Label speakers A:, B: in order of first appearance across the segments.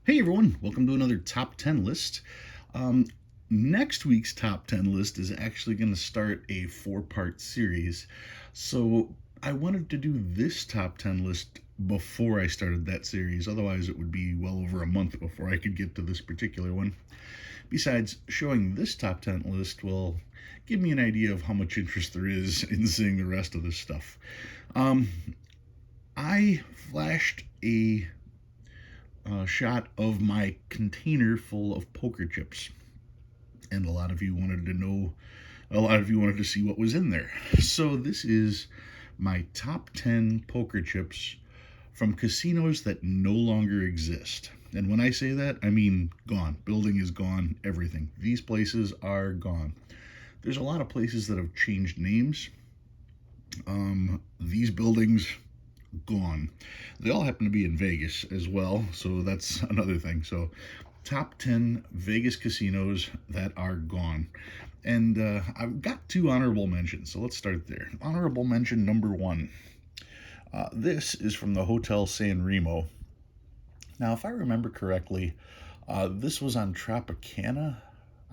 A: Hey everyone, welcome to another top 10 list. Um, Next week's top 10 list is actually going to start a four-part series. So I wanted to do this top 10 list before I started that series, otherwise, it would be well over a month before I could get to this particular one. Besides, showing this top 10 list will give me an idea of how much interest there is in seeing the rest of this stuff. Um, I flashed a shot of my container full of poker chips. And a lot of you wanted to know, a lot of you wanted to see what was in there. So this is my top 10 poker chips from casinos that no longer exist. And when I say that, I mean gone. Building is gone, everything. These places are gone. There's a lot of places that have changed names. These buildings gone. They all happen to be in Vegas as well, so that's another thing. So, top 10 Vegas casinos that are gone. And I've got two honorable mentions, so let's start there. Honorable mention number one. This is from the Hotel San Remo. Now, if I remember correctly, this was on Tropicana.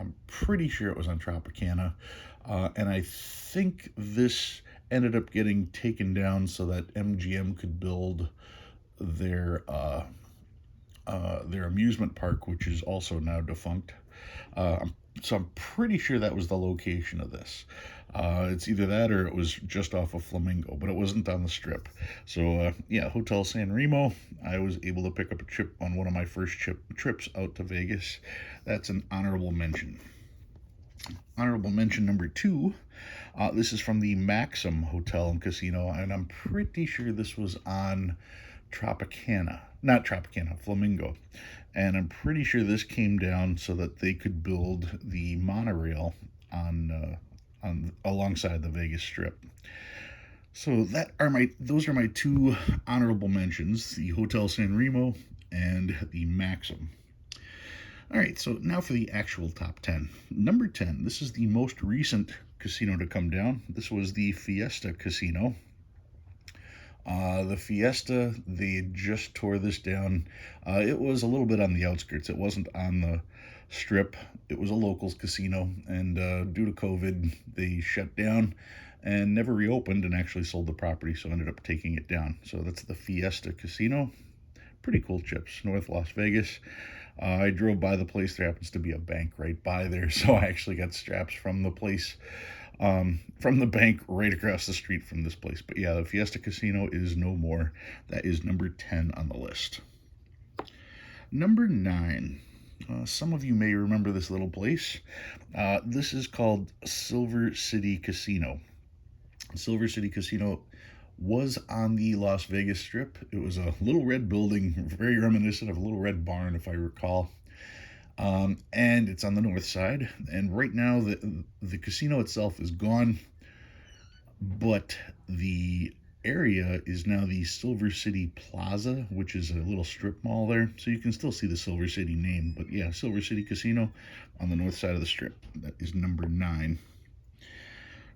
A: I'm pretty sure it was on Tropicana. And I think this ended up getting taken down so that MGM could build their their amusement park, which is also now defunct. Uh, so I'm pretty sure that was the location of this. It's either that or it was just off of Flamingo, but it wasn't on the strip. So yeah, Hotel San Remo. I was able to pick up a trip on one of my first trips out to Vegas. That's an honorable mention. Honorable mention number two. This is from the Maxim Hotel and Casino, and I'm pretty sure this was on Tropicana, not Tropicana, Flamingo. And I'm pretty sure this came down so that they could build the monorail on alongside the Vegas Strip. So those are my two honorable mentions: the Hotel San Remo and the Maxim. All right, so now for the actual top 10. Number 10, this is the most recent casino to come down. This was the Fiesta Casino. The Fiesta, they just tore this down. It was a little bit on the outskirts. It wasn't on the strip. It was a locals casino, and due to COVID, they shut down and never reopened and actually sold the property, so ended up taking it down. So that's the Fiesta Casino. Pretty cool chips, North Las Vegas. I drove by the place. There happens to be a bank right by there, so I actually got straps from the place, from the bank right across the street from this place. But yeah, the Fiesta Casino is no more. That is number 10 on the list. Number 9. Some of you may remember this little place. This is called Silver City Casino. Silver City Casino was on the Las Vegas Strip. It was a little red building, very reminiscent of a little red barn, if I recall. And it's on the north side. And right now, the casino itself is gone, but the area is now the Silver City Plaza, which is a little strip mall there. So you can still see the Silver City name. But yeah, Silver City Casino on the north side of the strip. That is number 9.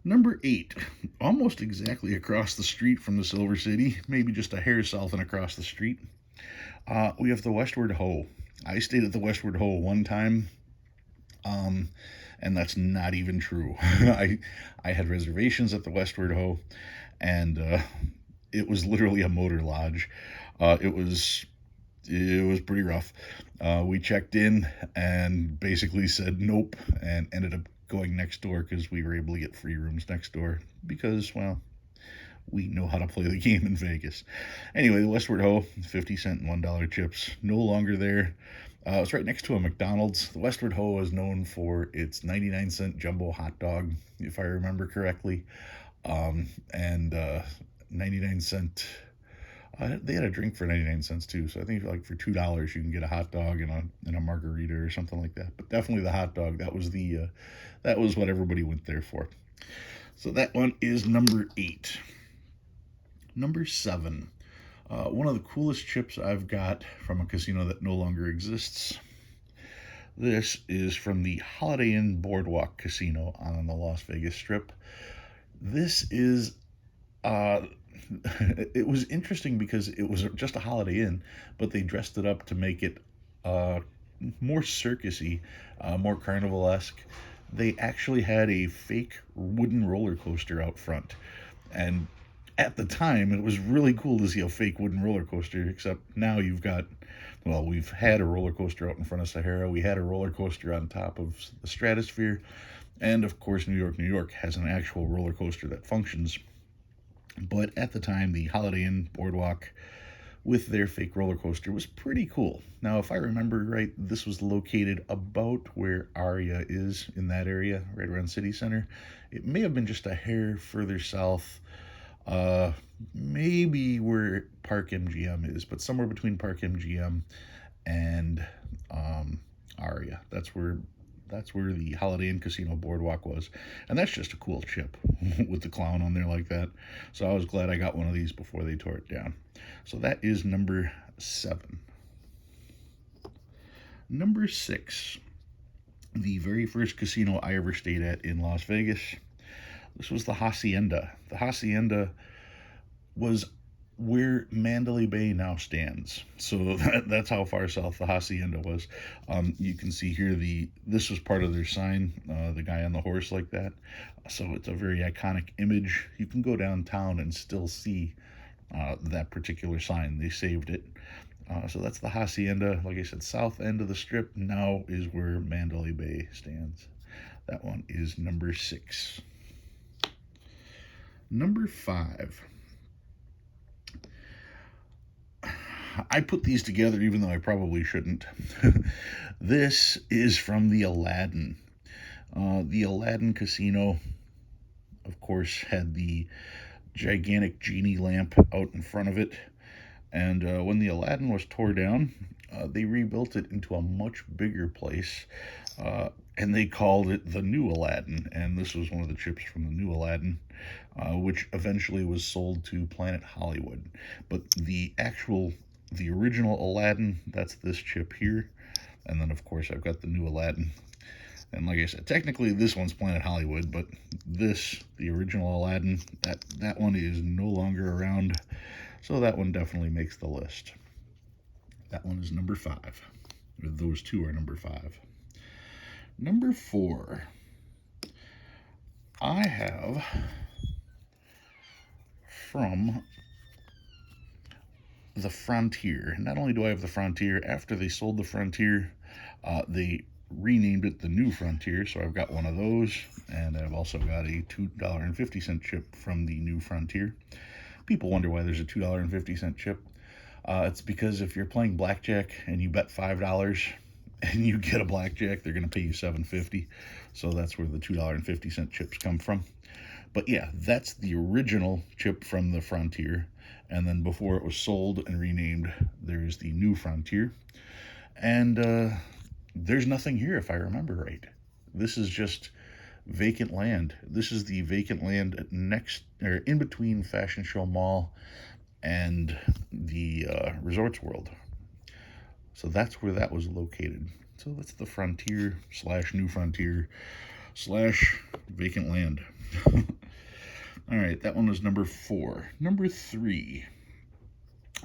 A: Number 8, almost exactly across the street from the Silver City, maybe just a hair south and across the street, we have the Westward Ho. I stayed at the Westward Ho one time, and that's not even true. I had reservations at the Westward Ho, and it was literally a motor lodge. It was pretty rough. We checked in and basically said nope, and ended up going next door because we were able to get free rooms next door because, well, we know how to play the game in Vegas. Anyway, the Westward Ho, 50 cent and $1 chips, no longer there. It's right next to a McDonald's. The Westward Ho is known for its 99-cent jumbo hot dog, if I remember correctly, and 99-cent. They had a drink for 99 cents too, so I think like for $2 you can get a hot dog and a margarita or something like that. But definitely the hot dog. That was what everybody went there for. So that one is number 8. Number 7. One of the coolest chips I've got from a casino that no longer exists. This is from the Holiday Inn Boardwalk Casino on the Las Vegas Strip. This is it was interesting because it was just a Holiday Inn, but they dressed it up to make it more circusy, more carnival-esque. They actually had a fake wooden roller coaster out front. And at the time, it was really cool to see a fake wooden roller coaster, except now you've got, well, we've had a roller coaster out in front of Sahara. We had a roller coaster on top of the Stratosphere. And of course, New York, New York has an actual roller coaster that functions. But at the time, the Holiday Inn Boardwalk with their fake roller coaster was pretty cool. Now, if I remember right, this was located about where Aria is in that area, right around City Center. It may have been just a hair further south, uh, maybe where Park MGM is, but somewhere between Park MGM and Aria. That's where the Holiday Inn Casino Boardwalk was. And that's just a cool chip with the clown on there like that. So I was glad I got one of these before they tore it down. So that is number 7. Number 6, the very first casino I ever stayed at in Las Vegas. This was the Hacienda. The Hacienda was where Mandalay Bay now stands. So that's how far south the Hacienda was. You can see here this was part of their sign, the guy on the horse like that. So it's a very iconic image. You can go downtown and still see that particular sign. They saved it. So that's the Hacienda. Like I said, south end of the strip now is where Mandalay Bay stands. That one is number 6. Number 5. I put these together even though I probably shouldn't. This is from the Aladdin. The Aladdin Casino, of course, had the gigantic genie lamp out in front of it. And when the Aladdin was tore down, they rebuilt it into a much bigger place. And they called it the New Aladdin. And this was one of the chips from the New Aladdin, which eventually was sold to Planet Hollywood. But the original Aladdin, that's this chip here. And then, of course, I've got the New Aladdin. And like I said, technically this one's Planet Hollywood, but the original Aladdin, that one is no longer around. So that one definitely makes the list. That one is number 5. Those two are number 5. Number 4, I have from the Frontier. Not only do I have the Frontier, after they sold the Frontier, they renamed it the New Frontier, so I've got one of those, and I've also got a $2.50 chip from the New Frontier. People wonder why there's a $2.50 chip. It's because if you're playing blackjack and you bet $5 and you get a blackjack, they're going to pay you $7.50. So that's where the $2.50 chips come from. But yeah, that's the original chip from the Frontier. And then before it was sold and renamed, there's the New Frontier. And there's nothing here, if I remember right. This is just vacant land. This is the vacant land next or in between Fashion Show Mall and the Resorts World. So that's where that was located. So that's the Frontier / New Frontier / vacant land. All right, that one was number 4. Number 3,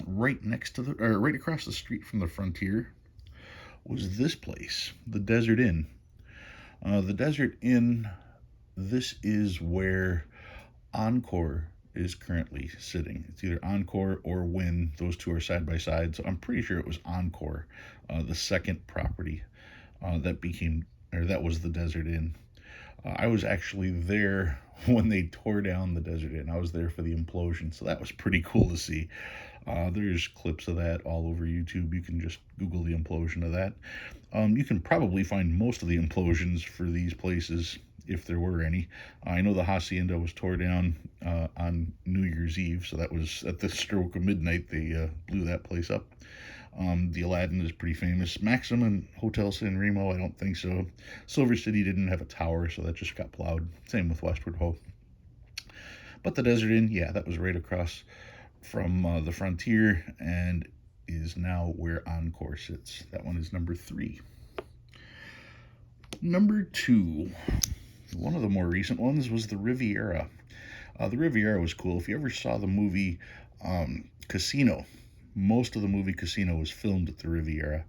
A: right across the street from the Frontier, was this place, the Desert Inn. The Desert Inn, this is where Encore is currently sitting. It's either Encore or Wynn. Those two are side by side. So I'm pretty sure it was Encore, the second property that was the Desert Inn. I was actually there when they tore down the Desert Inn. I was there for the implosion, so that was pretty cool to see. There's clips of that all over YouTube. You can just Google the implosion of that. You can probably find most of the implosions for these places, if there were any. I know the Hacienda was tore down on New Year's Eve, so that was at the stroke of midnight. They blew that place up. The Aladdin is pretty famous. Maxim and Hotel San Remo, I don't think so. Silver City didn't have a tower, so that just got plowed. Same with Westward Ho. But the Desert Inn, yeah, that was right across from the Frontier and is now where Encore sits. That one is number 3. Number 2, one of the more recent ones, was the Riviera. The Riviera was cool. If you ever saw the movie Casino, most of the movie Casino was filmed at the Riviera.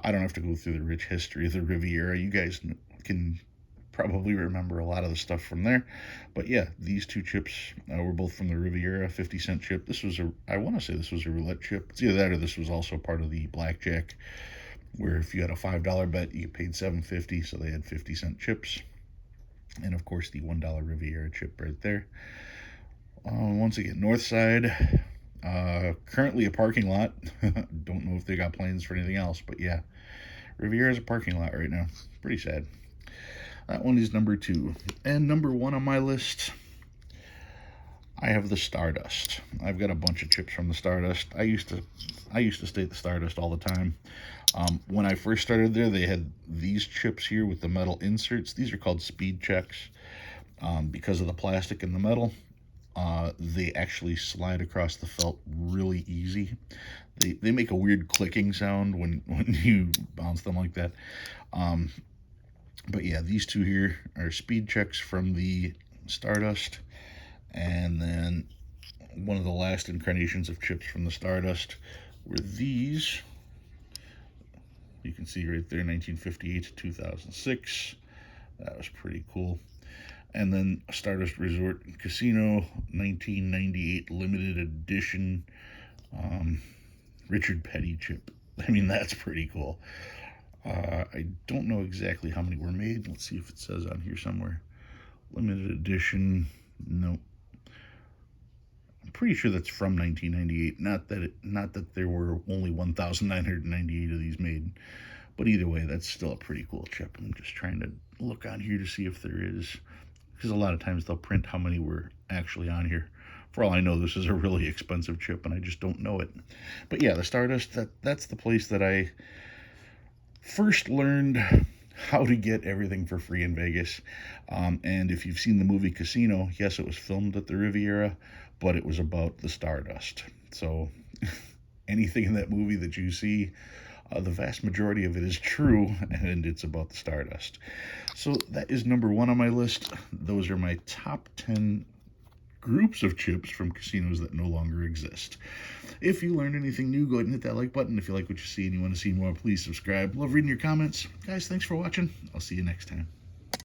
A: I don't have to go through the rich history of the Riviera. You guys can probably remember a lot of the stuff from there. But yeah, these two chips were both from the Riviera, 50-cent chip. This was I want to say this was a roulette chip. It's either that or this was also part of the blackjack, where if you had a $5 bet, you paid $7.50, so they had 50-cent chips. And of course, the $1 Riviera chip right there. Once again, north side, currently a parking lot. Don't know if they got plans for anything else, but yeah, Riviera's a parking lot right now. Pretty sad. That one is number 2. And number 1 on my list, I have the Stardust. I've got a bunch of chips from the Stardust. I used to stay at the Stardust all the time. When I first started there, they had these chips here with the metal inserts. These are called speed checks. Because of the plastic and the metal, they actually slide across the felt really easy. They make a weird clicking sound when you bounce them like that. But yeah, these two here are speed checks from the Stardust. And then one of the last incarnations of chips from the Stardust were these. You can see right there, 1958 to 2006. That was pretty cool. And then Stardust Resort Casino, 1998 limited edition Richard Petty chip. I mean, that's pretty cool. I don't know exactly how many were made. Let's see if it says on here somewhere. Limited edition. Nope. I'm pretty sure that's from 1998. Not that there were only 1,998 of these made. But either way, that's still a pretty cool chip. I'm just trying to look on here to see if there is, because a lot of times they'll print how many were actually on here. For all I know, this is a really expensive chip, and I just don't know it. But yeah, the Stardust, that's the place that I first learned how to get everything for free in Vegas. And if you've seen the movie Casino, yes, it was filmed at the Riviera, but it was about the Stardust. So anything in that movie that you see, the vast majority of it is true, and it's about the Stardust. So that is number 1 on my list. Those are my top 10 groups of chips from casinos that no longer exist. If you learned anything new, go ahead and hit that like button. If you like what you see and you want to see more, please subscribe. Love reading your comments. Guys, thanks for watching. I'll see you next time.